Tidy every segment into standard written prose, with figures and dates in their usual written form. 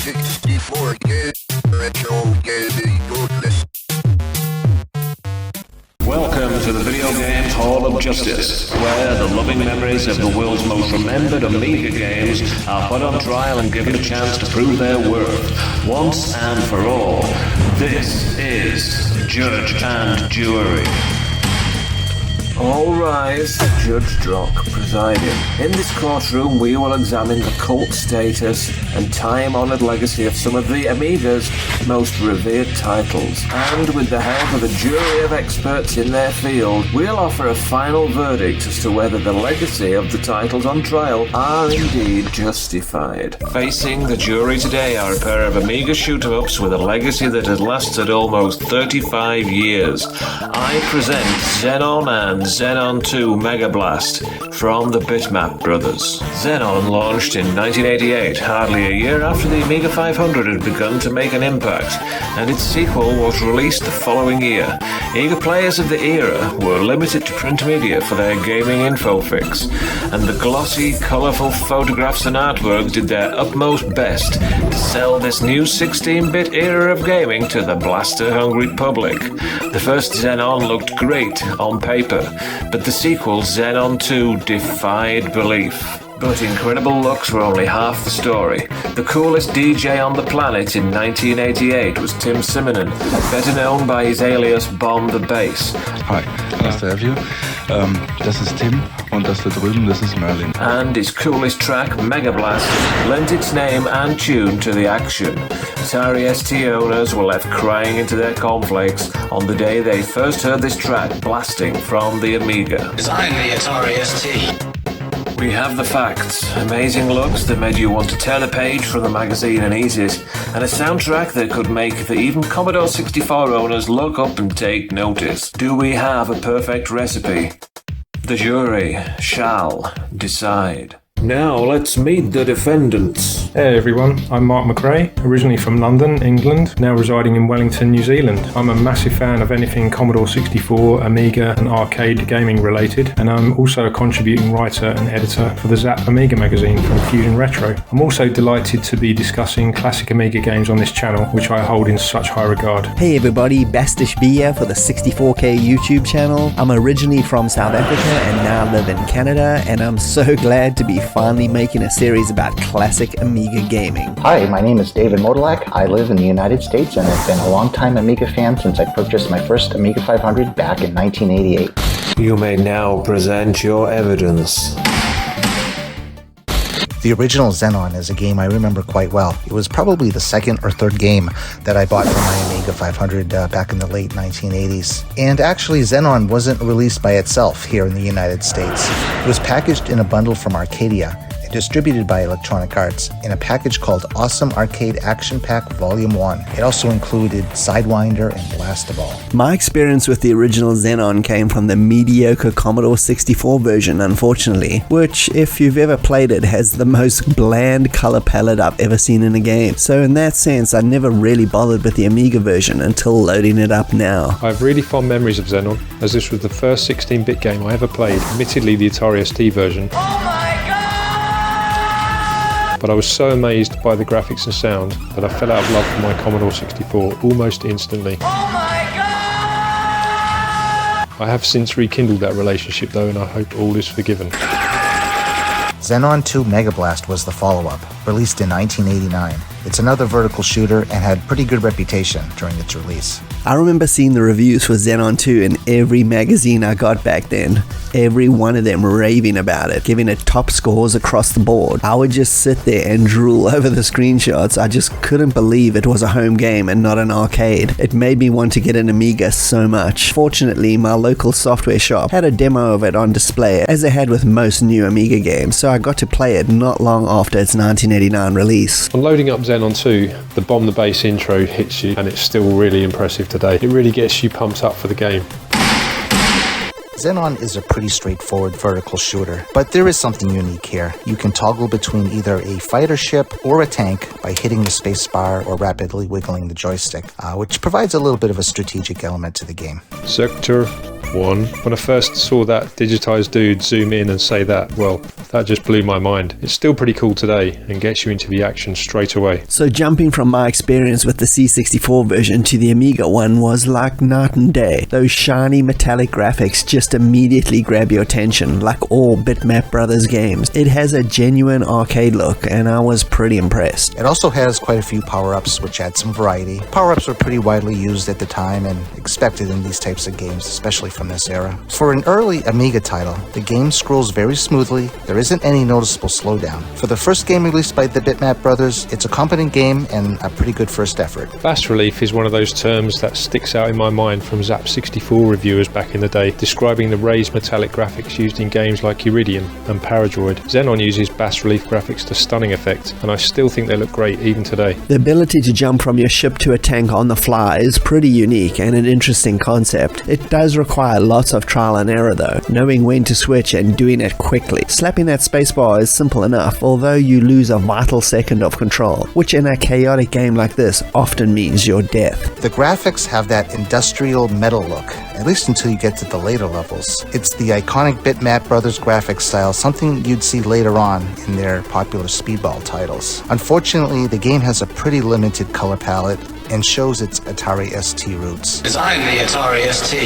64 retro gaming goodness. Welcome to the Video Games Hall of Justice, where the loving memories of the world's most remembered Amiga games are put on trial and given a chance to prove their worth, once and for all. This is Judge and Jury. All rise, Judge Drokk presiding. In this courtroom we will examine the cult status and time-honoured legacy of some of the Amiga's most revered titles. And with the help of a jury of experts in their field, we'll offer a final verdict as to whether the legacy of the titles on trial are indeed justified. Facing the jury today are a pair of Amiga shoot-em-ups with a legacy that has lasted almost 35 years. I present Xenon and Xenon II Megablast from the Bitmap Brothers. Xenon launched in 1988, hardly a year after the Amiga 500 had begun to make an impact, and its sequel was released the following year. Eager players of the era were limited to print media for their gaming info fix, and the glossy, colourful photographs and artwork did their utmost best to sell this new 16-bit era of gaming to the blaster-hungry public. The first Xenon looked great on paper, but the sequel, Xenon II, defied belief. But incredible looks were only half the story. The coolest DJ on the planet in 1988 was Tim Simonon, better known by his alias Bomb the Bass. Hi, nice to have you. Das ist Tim und das da drüben, das ist Merlin. And his coolest track, Megablast, lent its name and tune to the action. Atari ST owners were left crying into their cornflakes on the day they first heard this track blasting from the Amiga. Design the Atari ST. We have the facts, amazing looks that made you want to turn a page from the magazine and eat it, and a soundtrack that could make the even Commodore 64 owners look up and take notice. Do we have a perfect recipe? The jury shall decide. Now let's meet the defendants. Hey everyone, I'm Mark Macrae, originally from London, England, now residing in Wellington, New Zealand. I'm a massive fan of anything Commodore 64, Amiga and arcade gaming related, and I'm also a contributing writer and editor for the ZZAP Amiga magazine from Fusion Retro. I'm also delighted to be discussing classic Amiga games on this channel, which I hold in such high regard. Hey everybody, Bastish B here for the 64K YouTube channel. I'm originally from South Africa and now live in Canada, and I'm so glad to be finally making a series about classic Amiga gaming. Hi, my name is David-Motowylak. I live in the United States and have been a long-time Amiga fan since I purchased my first Amiga 500 back in 1988. You may now present your evidence. The original Xenon is a game I remember quite well. It was probably the second or third game that I bought for my Amiga 500 back in the late 1980s. And actually, Xenon wasn't released by itself here in the United States. It was packaged in a bundle from Arcadia, distributed by Electronic Arts, in a package called Awesome Arcade Action Pack Volume 1. It also included Sidewinder and Blast of All. My experience with the original Xenon came from the mediocre Commodore 64 version, unfortunately, which, if you've ever played it, has the most bland color palette I've ever seen in a game. So in that sense, I never really bothered with the Amiga version until loading it up now. I have really fond memories of Xenon, as this was the first 16-bit game I ever played, admittedly the Atari ST version. But I was so amazed by the graphics and sound that I fell out of love with my Commodore 64 almost instantly. I have since rekindled that relationship though, and I hope all is forgiven. Xenon II Megablast was the follow-up, released in 1989. It's another vertical shooter and had pretty good reputation during its release. I remember seeing the reviews for Xenon 2 in every magazine I got back then. Every one of them raving about it, giving it top scores across the board. I would just sit there and drool over the screenshots. I just couldn't believe it was a home game and not an arcade. It made me want to get an Amiga so much. Fortunately, my local software shop had a demo of it on display, as they had with most new Amiga games, so I got to play it not long after its 1989 release. On loading up Xenon 2, the Bomb the Bass intro hits you, and it's still really impressive today. It really gets you pumped up for the game. Xenon is a pretty straightforward vertical shooter, but there is something unique here. You can toggle between either a fighter ship or a tank by hitting the space bar or rapidly wiggling the joystick, which provides a little bit of a strategic element to the game. Sector one. When I first saw that digitized dude zoom in and say that, well, that just blew my mind. It's still pretty cool today and gets you into the action straight away. So jumping from my experience with the C64 version to the Amiga one was like night and day. Those shiny metallic graphics just immediately grab your attention, like all Bitmap Brothers games. It has a genuine arcade look, and I was pretty impressed. It also has quite a few power-ups, which add some variety. Power-ups were pretty widely used at the time and expected in these types of games, especially from this era. For an early Amiga title, the game scrolls very smoothly. There isn't any noticeable slowdown. For the first game released by the Bitmap Brothers, it's a competent game and a pretty good first effort. Bas relief is one of those terms that sticks out in my mind from ZZAP 64 reviewers back in the day, describing the raised metallic graphics used in games like Iridium and Paradroid. Xenon uses bas relief graphics to stunning effect, and I still think they look great even today. The ability to jump from your ship to a tank on the fly is pretty unique and an interesting concept. It does require lots of trial and error though, knowing when to switch and doing it quickly. Slapping that spacebar is simple enough, although you lose a vital second of control, which in a chaotic game like this often means your death. The graphics have that industrial metal look, at least until you get to the later levels. It's the iconic Bitmap Brothers graphics style, something you'd see later on in their popular speedball titles. Unfortunately, the game has a pretty limited color palette and shows its Atari ST roots. Design the Atari ST.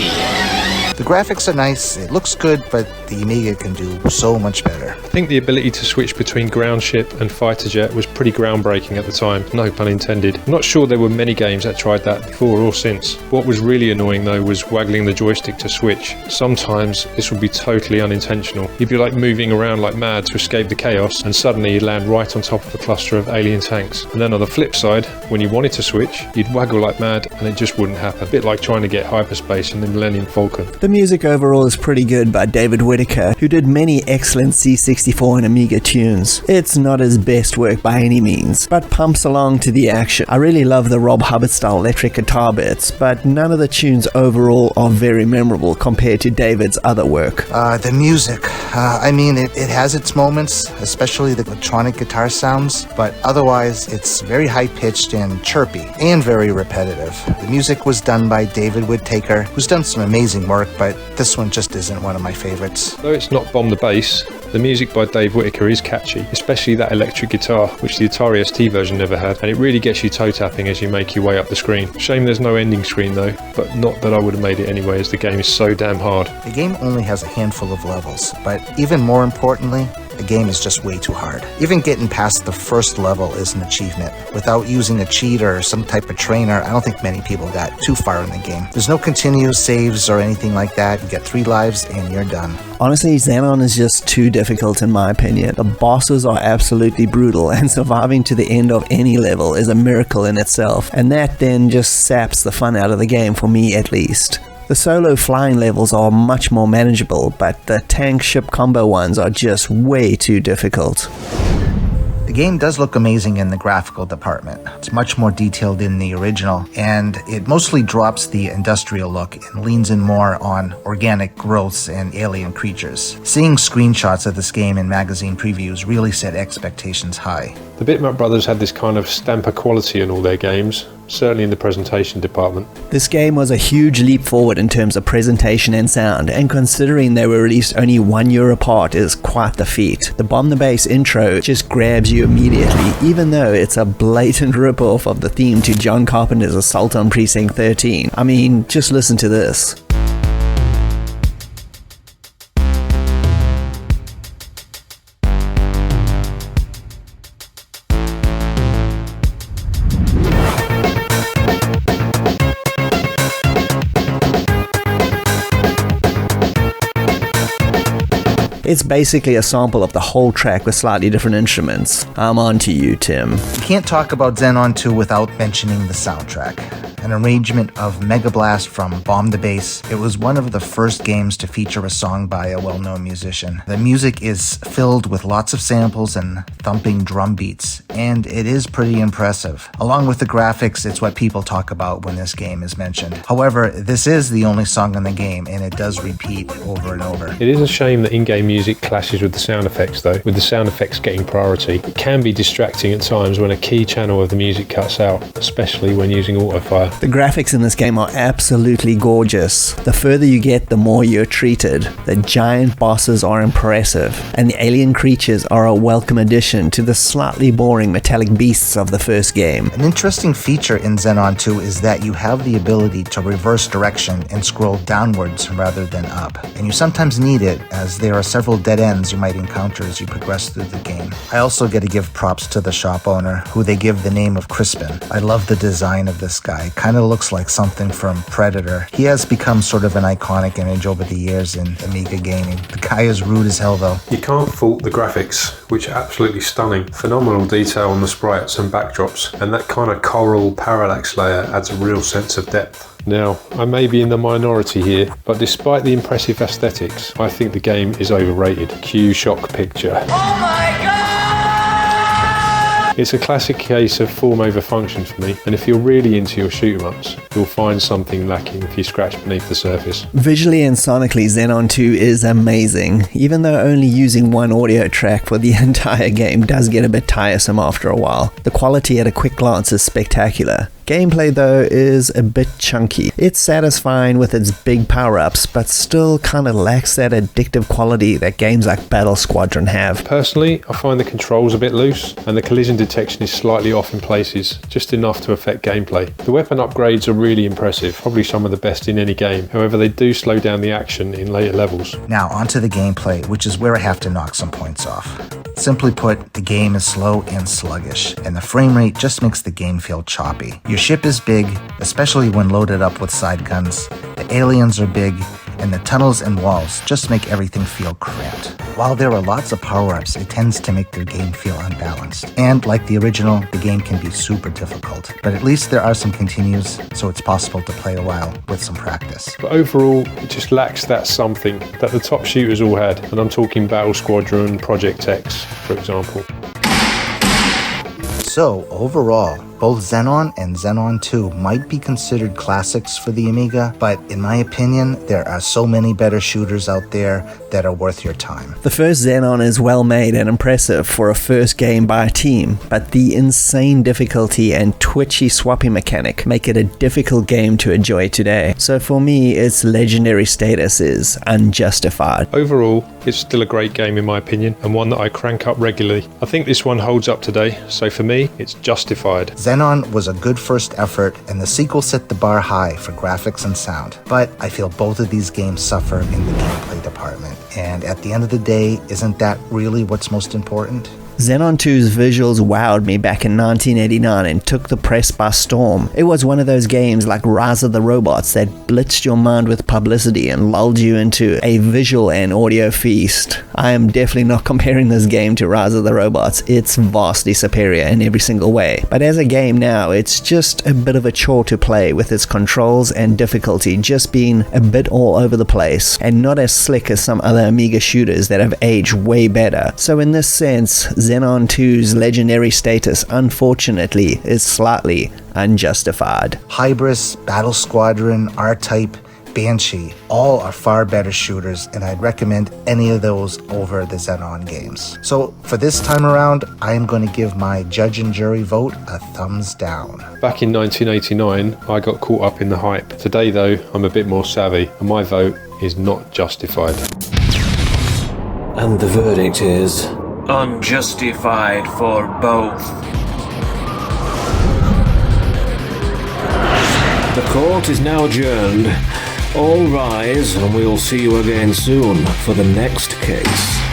The graphics are nice, it looks good, but the Amiga can do so much better. I think the ability to switch between ground ship and fighter jet was pretty groundbreaking at the time, no pun intended. I'm not sure there were many games that tried that before or since. What was really annoying though was waggling the joystick to switch. Sometimes this would be totally unintentional. You'd be like moving around like mad to escape the chaos, and suddenly you'd land right on top of a cluster of alien tanks. And then on the flip side, when you wanted to switch, you'd waggle like mad and it just wouldn't happen. A bit like trying to get hyperspace in the Millennium Falcon. The music overall is pretty good by David Whittaker, who did many excellent C64 and Amiga tunes. It's not his best work by any means, but pumps along to the action. I really love the Rob Hubbard style electric guitar bits, but none of the tunes overall are very memorable compared to David's other work. The music, it has its moments, especially the electronic guitar sounds, but otherwise it's very high-pitched and chirpy, and very repetitive. The music was done by David Whittaker, who's done some amazing work, but this one just isn't one of my favorites. Though it's not Bomb the Bass, the music by Dave Whittaker is catchy, especially that electric guitar, which the Atari ST version never had, and it really gets you toe-tapping as you make your way up the screen. Shame there's no ending screen though, but not that I would have made it anyway, as the game is so damn hard. The game only has a handful of levels, but even more importantly, the game is just way too hard. Even getting past the first level is an achievement. Without using a cheat or some type of trainer, I don't think many people got too far in the game. There's no continuous saves or anything like that. You get 3 lives and you're done. Honestly, Xenon is just too difficult in my opinion. The bosses are absolutely brutal, and surviving to the end of any level is a miracle in itself, and that then just saps the fun out of the game for me at least. The solo flying levels are much more manageable, but the tank ship combo ones are just way too difficult. The game does look amazing in the graphical department. It's much more detailed in the original, and it mostly drops the industrial look and leans in more on organic growths and alien creatures. Seeing screenshots of this game in magazine previews really set expectations high. The Bitmap Brothers had this kind of stamp of quality in all their games, certainly in the presentation department. This game was a huge leap forward in terms of presentation and sound, and considering they were released only 1 year apart is quite the feat. The Bomb the Bass intro just grabs you immediately, even though it's a blatant rip-off of the theme to John Carpenter's Assault on Precinct 13. I mean, just listen to this. It's basically a sample of the whole track with slightly different instruments. I'm on to you, Tim. You can't talk about Xenon 2 without mentioning the soundtrack. An arrangement of Megablast from Bomb the Bass. It was one of the first games to feature a song by a well-known musician. The music is filled with lots of samples and thumping drum beats, and it is pretty impressive. Along with the graphics, it's what people talk about when this game is mentioned. However, this is the only song in the game, and it does repeat over and over. It is a shame that in-game music clashes with the sound effects though, with the sound effects getting priority. It can be distracting at times when a key channel of the music cuts out, especially when using autofire. The graphics in this game are absolutely gorgeous. The further you get, the more you're treated. The giant bosses are impressive, and the alien creatures are a welcome addition to the slightly boring metallic beasts of the first game. An interesting feature in Xenon 2 is that you have the ability to reverse direction and scroll downwards rather than up. And you sometimes need it, as there are several dead ends you might encounter as you progress through the game. I also get to give props to the shop owner, who they give the name of Crispin. I love the design of this guy. Kind of looks like something from Predator. He has become sort of an iconic image over the years in Amiga gaming. The guy is rude as hell though. You can't fault the graphics, which are absolutely stunning. Phenomenal detail on the sprites and backdrops, and that kind of coral parallax layer adds a real sense of depth. Now, I may be in the minority here, but despite the impressive aesthetics, I think the game is overrated. Cue shock picture. Oh my god! It's a classic case of form over function for me, and if you're really into your shoot-em-ups, you'll find something lacking if you scratch beneath the surface. Visually and sonically, Xenon 2 is amazing, even though only using one audio track for the entire game does get a bit tiresome after a while. The quality at a quick glance is spectacular. Gameplay though is a bit chunky. It's satisfying with its big power-ups, but still kinda lacks that addictive quality that games like Battle Squadron have. Personally, I find the controls a bit loose, and the collision detection is slightly off in places, just enough to affect gameplay. The weapon upgrades are really impressive, probably some of the best in any game, however they do slow down the action in later levels. Now onto the gameplay, which is where I have to knock some points off. Simply put, the game is slow and sluggish, and the frame rate just makes the game feel choppy. Your ship is big, especially when loaded up with side guns. The aliens are big, and the tunnels and walls just make everything feel cramped. While there are lots of power-ups, it tends to make the game feel unbalanced. And like the original, the game can be super difficult. But at least there are some continues, so it's possible to play a while with some practice. But overall, it just lacks that something that the top shooters all had, and I'm talking Battle Squadron, Project X, for example. So, overall, both Xenon and Xenon 2 might be considered classics for the Amiga, but in my opinion, there are so many better shooters out there that are worth your time. The first Xenon is well made and impressive for a first game by a team, but the insane difficulty and twitchy swapping mechanic make it a difficult game to enjoy today. So for me, its legendary status is unjustified. Overall, it's still a great game in my opinion, and one that I crank up regularly. I think this one holds up today, so for me, it's justified. Xenon was a good first effort, and the sequel set the bar high for graphics and sound. But I feel both of these games suffer in the gameplay department. And at the end of the day, isn't that really what's most important? Xenon 2's visuals wowed me back in 1989 and took the press by storm. It was one of those games like Rise of the Robots that blitzed your mind with publicity and lulled you into a visual and audio feast. I am definitely not comparing this game to Rise of the Robots. It's vastly superior in every single way. But as a game now, it's just a bit of a chore to play, with its controls and difficulty just being a bit all over the place and not as slick as some other Amiga shooters that have aged way better. So in this sense, Xenon 2's legendary status, unfortunately, is slightly unjustified. Hybris, Battle Squadron, R-Type, Banshee, all are far better shooters, and I'd recommend any of those over the Xenon games. So for this time around, I am going to give my judge and jury vote a thumbs down. Back in 1989, I got caught up in the hype. Today though, I'm a bit more savvy, and my vote is not justified. And the verdict is unjustified for both. The court is now adjourned. All rise, and we'll see you again soon for the next case.